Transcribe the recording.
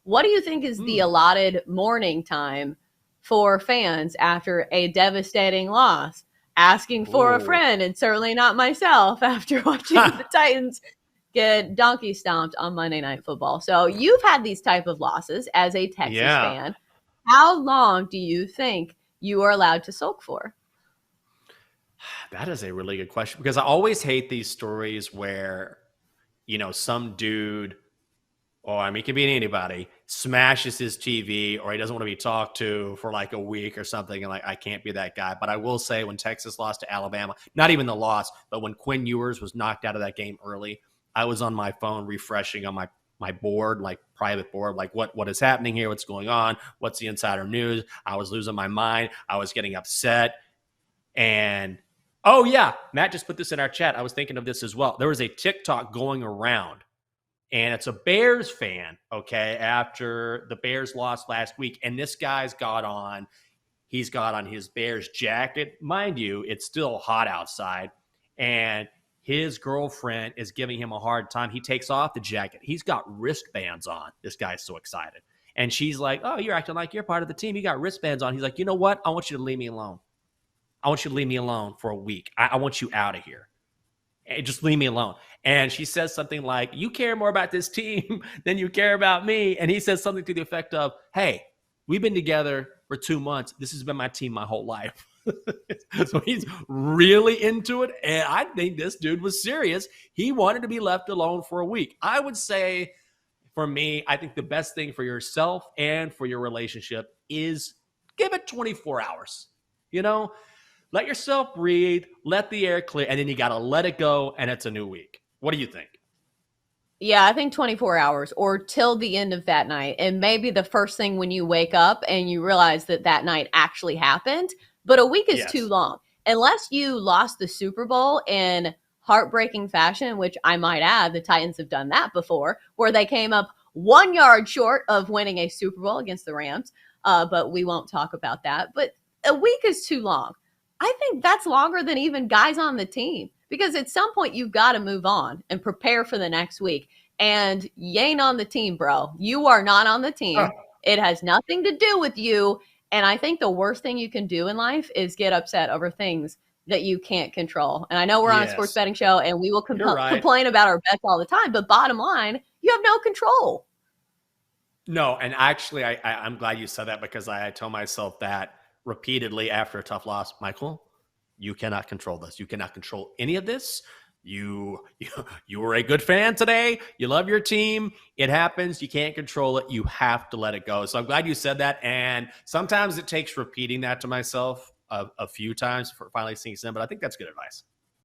What do you think is the allotted mourning time for fans after a devastating loss? Asking for a Ooh. friend, and certainly not myself after watching the Titans get donkey stomped on Monday Night Football. So you've had these type of losses as a Texas Yeah. fan. How long do you think you are allowed to sulk for? That is a really good question because I always hate these stories where, some dude, or I mean, it could be anybody, smashes his TV or he doesn't want to be talked to for like a week or something. And like, I can't be that guy. But I will say when Texas lost to Alabama, not even the loss, but when Quinn Ewers was knocked out of that game early, I was on my phone refreshing on my board, like private board, like what is happening here? What's going on? What's the insider news? I was losing my mind. I was getting upset. And oh yeah, Matt just put this in our chat. I was thinking of this as well. There was a TikTok going around, and it's a Bears fan, okay, after the Bears lost last week. And this guy's he's got on his Bears jacket. Mind you, it's still hot outside. And his girlfriend is giving him a hard time. He takes off the jacket. He's got wristbands on. This guy's so excited. And she's like, oh, you're acting like you're part of the team. You got wristbands on. He's like, you know what? I want you to leave me alone. I want you to leave me alone for a week. I want you out of here. Just leave me alone. And she says something like, you care more about this team than you care about me. And he says something to the effect of, hey, we've been together for 2 months. This has been my team my whole life. So he's really into it. And I think this dude was serious. He wanted to be left alone for a week. I would say, for me, I think the best thing for yourself and for your relationship is give it 24 hours. Let yourself breathe, let the air clear, and then you got to let it go, and it's a new week. What do you think? Yeah, I think 24 hours or till the end of that night. And maybe the first thing when you wake up and you realize that that night actually happened. But a week is too Yes. long. Unless you lost the Super Bowl in heartbreaking fashion, which I might add, the Titans have done that before, where they came up 1 yard short of winning a Super Bowl against the Rams. But we won't talk about that. But a week is too long. I think that's longer than even guys on the team because at some point you've got to move on and prepare for the next week. And you ain't on the team, bro. You are not on the team. It has nothing to do with you. And I think the worst thing you can do in life is get upset over things that you can't control. And I know we're on a sports Yes. betting show and we will You're right. complain about our bets all the time. But bottom line, you have no control. No, and actually, I'm glad you said that because I told myself that repeatedly after a tough loss. Michael, you cannot control this. You cannot control any of this. You were a good fan today. You love your team. It happens. You can't control it. You have to let it go. So I'm glad you said that. And sometimes it takes repeating that to myself a few times for finally seeing some, but I think that's good advice.